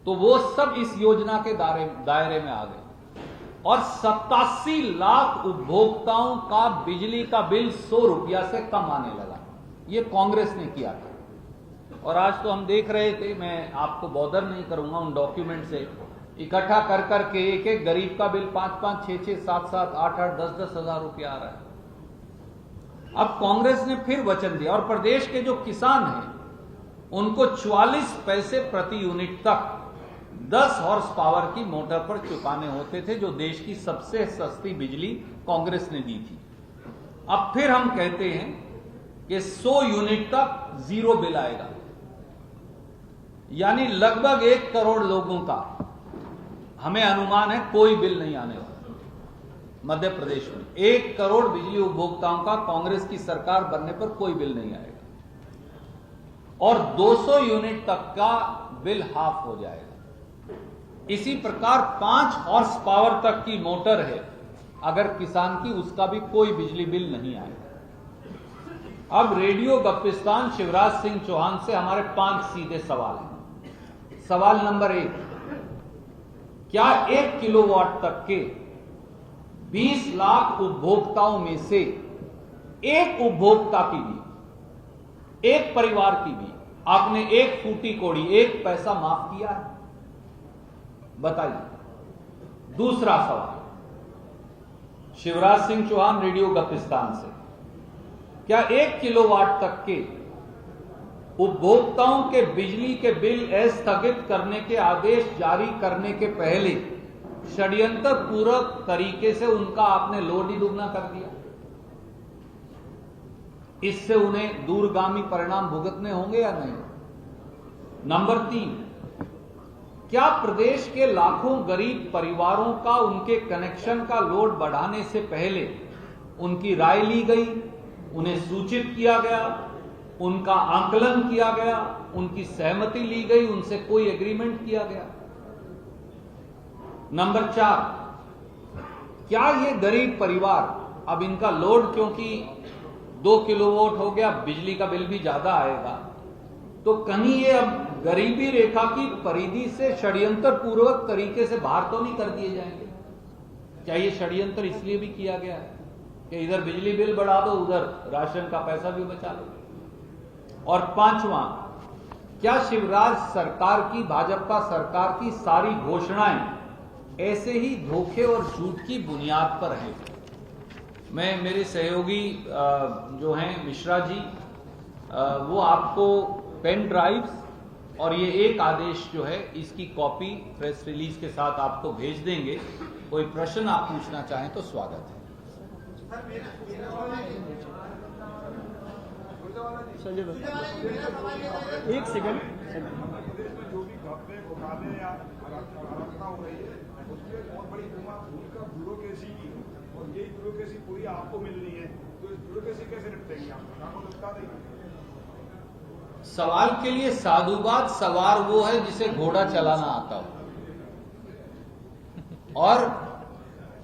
तो वो सब इस योजना के दायरे में आ गए और 87 लाख उपभोक्ताओं का बिजली का बिल 100 रुपया से कम आने लगा। ये कांग्रेस ने किया था। और आज तो हम देख रहे थे, मैं आपको बॉदर नहीं करूंगा उन डॉक्यूमेंट से, इकट्ठा कर करके एक एक गरीब का बिल 5-5, 6-6, 7-7, 8-8, 10-10 हजार रुपया आ रहा है। अब कांग्रेस ने फिर वचन दिया और प्रदेश के जो किसान हैं उनको 44 पैसे प्रति यूनिट तक 10 हॉर्स पावर की मोटर पर चुकाने होते थे, जो देश की सबसे सस्ती बिजली कांग्रेस ने दी थी। अब फिर हम कहते हैं कि 100 यूनिट तक जीरो बिल आएगा, यानी लगभग 1 करोड़ लोगों का हमें अनुमान है कोई बिल नहीं आने वाला। मध्य प्रदेश में 1 करोड़ बिजली उपभोक्ताओं का कांग्रेस की सरकार बनने पर कोई बिल नहीं आएगा और 200 यूनिट तक का बिल हाफ हो जाएगा। इसी प्रकार 5 हॉर्स पावर तक की मोटर है अगर किसान की, उसका भी कोई बिजली बिल नहीं आएगा। अब रेडियो गप्पिस्तान शिवराज सिंह चौहान से हमारे 5 सीधे सवाल हैं। सवाल नंबर 1, क्या 1 किलोवाट तक के 20 लाख उपभोक्ताओं में से एक उपभोक्ता की भी, एक परिवार की भी आपने एक फूटी कोड़ी, एक पैसा माफ किया है? बताइए। दूसरा सवाल शिवराज सिंह चौहान रेडियो गप्पिस्तान से, क्या 1 किलोवाट तक के उपभोक्ताओं के बिजली के बिल स्थगित करने के आदेश जारी करने के पहले षड्यंत्र पूर्वक तरीके से उनका आपने लोड ही दुगना कर दिया? इससे उन्हें दूरगामी परिणाम भुगतने होंगे या नहीं? नंबर 3, क्या प्रदेश के लाखों गरीब परिवारों का उनके कनेक्शन का लोड बढ़ाने से पहले उनकी राय ली गई, उन्हें सूचित किया गया, उनका आकलन किया गया, उनकी सहमति ली गई, उनसे कोई एग्रीमेंट किया गया? नंबर 4, क्या ये गरीब परिवार अब इनका लोड क्योंकि 2 किलोवाट हो गया, बिजली का बिल भी ज्यादा आएगा, तो कहीं ये अब गरीबी रेखा की परिधि से षड्यंत्र पूर्वक तरीके से बाहर तो नहीं कर दिए जाएंगे? क्या ये षड्यंत्र इसलिए भी किया गया है कि इधर बिजली बिल बढ़ा दो, उधर राशन का पैसा भी बचा लो? और 5वां, क्या शिवराज सरकार की, भाजपा सरकार की सारी घोषणाएं ऐसे ही धोखे और झूठ की बुनियाद पर हैं? मैं, मेरे सहयोगी जो हैं मिश्रा जी, वो आपको पेन ड्राइव्स और ये एक आदेश जो है इसकी कॉपी प्रेस रिलीज के साथ आपको भेज देंगे। कोई प्रश्न आप पूछना चाहें तो स्वागत है। संजय भाई, एक सेकंड। जो भी घोटाले या आराधना हो रही है उसकी बहुत बड़ी भूमिका ब्यूरोक्रेसी की, और यही ब्यूरोक्रेसी पूरी आपको मिलनी है, तो इस ब्यूरोक्रेसी कैसे निपटेंगे आप? आपको लगता नहीं? सवाल के लिए साधुवाद सवार वो है जिसे घोड़ा चलाना आता हो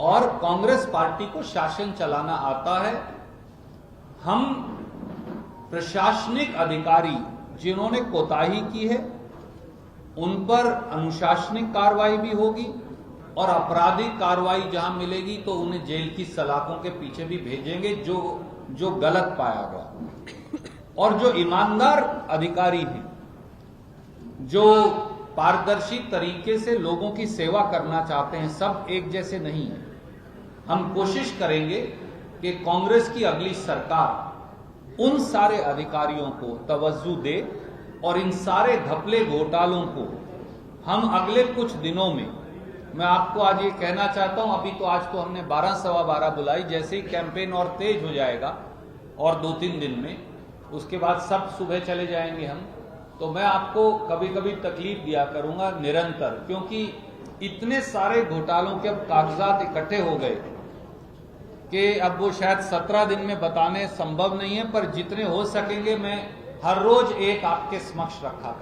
और कांग्रेस पार्टी को शासन चलाना आता है। हम प्रशासनिक अधिकारी जिन्होंने कोताही की है उन पर अनुशासनिक कार्रवाई भी होगी और आपराधिक कार्रवाई जहां मिलेगी तो उन्हें जेल की सलाखों के पीछे भी भेजेंगे जो गलत पाया गया। और जो ईमानदार अधिकारी हैं, जो पारदर्शी तरीके से लोगों की सेवा करना चाहते हैं, सब एक जैसे नहीं है। हम कोशिश करेंगे कि कांग्रेस की अगली सरकार उन सारे अधिकारियों को तवज्जो दे और इन सारे घपले घोटालों को हम अगले कुछ दिनों में, मैं आपको आज ये कहना चाहता हूं, अभी तो आज तो हमने 12 सवा 12 बुलाई, जैसे ही कैंपेन और तेज हो जाएगा और 2-3 दिन में, उसके बाद सब सुबह चले जाएंगे हम, तो मैं आपको कभी कभी तकलीफ दिया करूंगा निरंतर, क्योंकि इतने सारे घोटालों के अब कागजात इकट्ठे हो गए कि अब वो शायद 17 दिन में बताने संभव नहीं है, पर जितने हो सकेंगे मैं हर रोज एक आपके समक्ष रखा करूंगा।